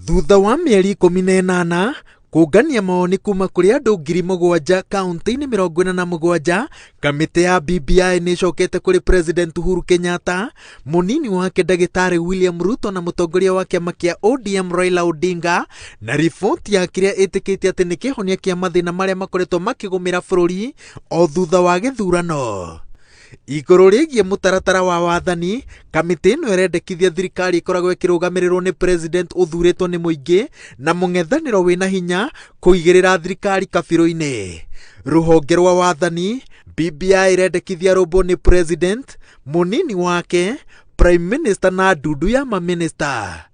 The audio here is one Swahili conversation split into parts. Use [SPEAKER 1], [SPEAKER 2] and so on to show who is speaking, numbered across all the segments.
[SPEAKER 1] Thutha wa mĩeri 18 kũngania mawoni kuma kũrĩ andũ 7,000 kaunti-inĩ 47, kamĩtĩ ya BBI nĩ ĩcokete kũrĩ President Uhuru Kenyatta, munini wake ndagĩtarĩ William Ruto na mutongoria wa kĩama kĩa ODM Raila Odinga, na riboti ya kĩrĩa ĩtĩkĩtie atĩ nĩ kĩhonia kĩa mathĩna marĩa makoretwo makĩgũmĩra bũrũri o thutha wa gĩthurano. Igũrũ rĩgiĩ mũtaratara wa wathani, kamĩtĩ ĩno ĩrendekithia thirikari ĩkoragwo ĩkĩrũgamĩrĩrwo nĩ president ũthurĩtwo nĩ mũingĩ na mung'ethaniro wĩna hinya kũigĩrĩra thirikari kabirũ-inĩ. Rũhonge rwa wathani, BBI ĩrendekithia rũmbũ nĩ president, munini wake, prime minister na ndundu ya maminister.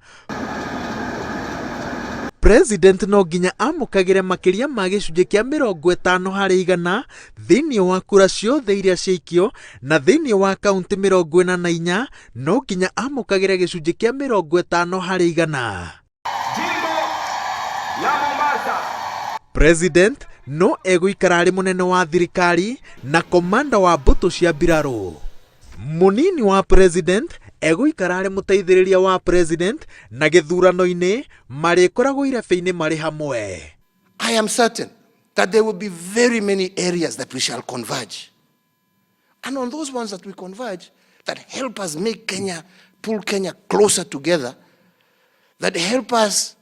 [SPEAKER 1] President no nginya amukagire makĩria ma gĩcunjĩ kĩa 50% thĩinĩ wa kura ciothe iria ciaikio, na thĩinĩ wa kaunti 44 no nginya amukagire gĩcunjĩ kĩa 50%. President no egũikara arĩ mũnene wa thirikari na komanda wa mbũtũ cia mbirarũ. Munini wa president egũikara arĩ mũteithĩrĩria wa president na gĩthurano-inĩ marikoragwo irebe-inĩ marĩ hamwe.
[SPEAKER 2] I am certain that there will be very many areas that we shall converge. And on those ones that we converge, that help us make Kenya, pull Kenya closer together, that help us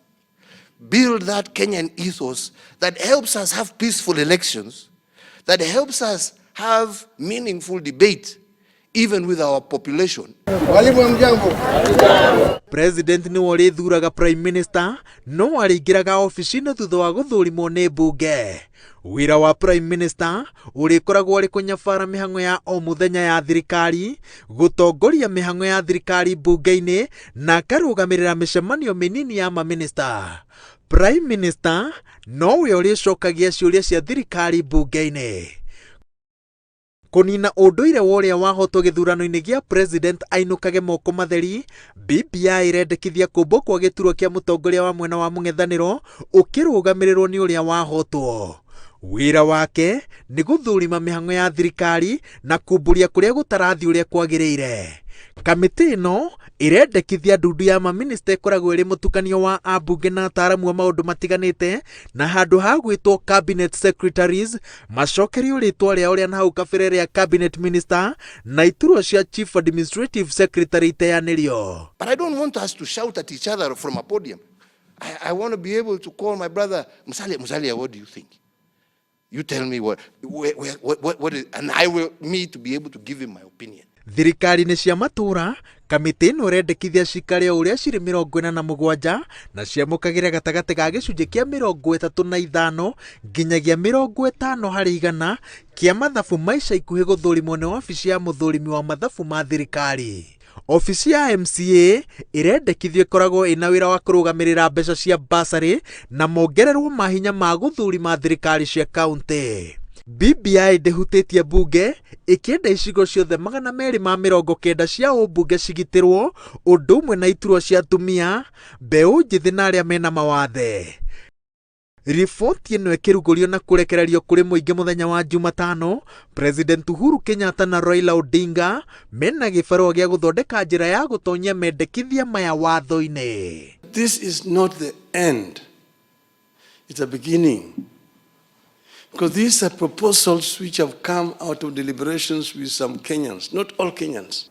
[SPEAKER 2] build that Kenyan ethos, that helps us have peaceful elections, that helps us have meaningful debate, even with our population.
[SPEAKER 1] President nĩ ũrĩthuraga prime minister, no arĩingĩraga ofici-inĩ thutha wa gũthũrimwo nĩ mbunge. Wĩra wa prime minister ũrĩkoragwo arĩ kũnyabara mĩhang'o ya o mũthenya ya thirikari, gũtongoria mĩhang'o ya thirikari mbunge-inĩ na akarũgamĩrĩra mĩcemanio mĩnini ya maminister. Prime minister nowe ũrĩcokagia ciũria cia thirikari mbunge-inĩ. Kũnina ũndũire wa ũrĩa wahotwo gĩthurano-inĩ gĩa president ainũkage moko matheri, BBI ĩrendekithia kũmbwo kwa gĩturwa kĩa mũtongoria wa mwena wa mung'ethaniro ũkĩrũgamĩrĩrwo nĩ ũrĩa wahotwo. Wĩra wake nĩ gũthũrima mĩhang'o ya thirikari na kumbũria kũrĩa gũtarathiĩ ũrĩa kwagĩrĩire. Kamĩtĩ ĩno ĩrendekithia ndundu ya maminister ĩkoragwo ĩrĩ mũtukanio wa ambunge na ataaramu a maũndũ matiganĩte, na handũ ha gwĩtwo cabinet secretaries macokerio rĩtwa rĩao rĩa nahau kabere rĩa cabinet minister na iturwa cia chief administrative secretary iteanĩrio.
[SPEAKER 2] But I don't want us to shout at each other from a podium. I want to be able to call my brother, Musalia, what do you think? You tell me what is, and I will to be able to give him my opinion.
[SPEAKER 1] Thirikari nĩ cia matuura, kamĩtĩ ĩno ĩrendekithia cikare o ũrĩa cirĩ 47 na ciamukagira gatagatĩ ga gĩcunjĩ kĩa 35 nginyagia 50% kĩa mathabu ma ica ikuhĩ gũthũrimwo nĩ ofici ya mũthũrimi wa mathabu ma thirikari. Ofici ya MCA ĩrendekithio ĩkoragwo ĩna wĩra wa kũrũgamĩrĩra mbeca cia basarĩ na mongererwo maahinya ma gũthũrima thirikari cia kaunti. BBI ndĩhutĩtie mbunge, ĩkĩenda icigo ciothe 290 cia ũmbunge cigitĩrwo, ũndũ ũmwe na iturwa cia atumia, mbeũ njĩthĩ na arĩa mena mawathe. Riboti ĩno ĩkĩrugũrio na kũrekererio kũrĩ mũingĩ mũthenya wa Jumatano, President Uhuru Kenyatta na Raila Odinga mena gĩbarũa gĩa gũthondeka njĩra ya gũtonyia mendekithia maya watho-inĩ.
[SPEAKER 3] This is not the end. It's a beginning. Because these are proposals which have come out of deliberations with some Kenyans, not all Kenyans.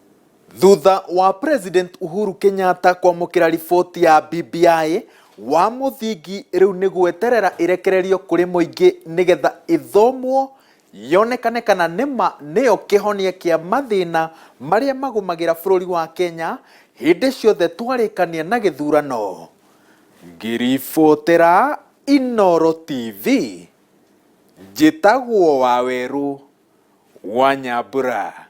[SPEAKER 1] Thutha wa President Uhuru Kenyatta kwamũkĩra riboti ya BBI, wa mũthingi rĩu nĩ gweterera ĩrekererio kũrĩ mũingĩ nĩgetha ĩthomwo yonekane kana nĩma nĩyo kĩhonia kĩa mathĩna marĩa magũmagĩra bũrũri wa Kenya hĩndĩ ciothe twarĩkania na gĩthurano. Ngĩribotera Inooro TV, njĩtagwo Waweru wa Nyambura.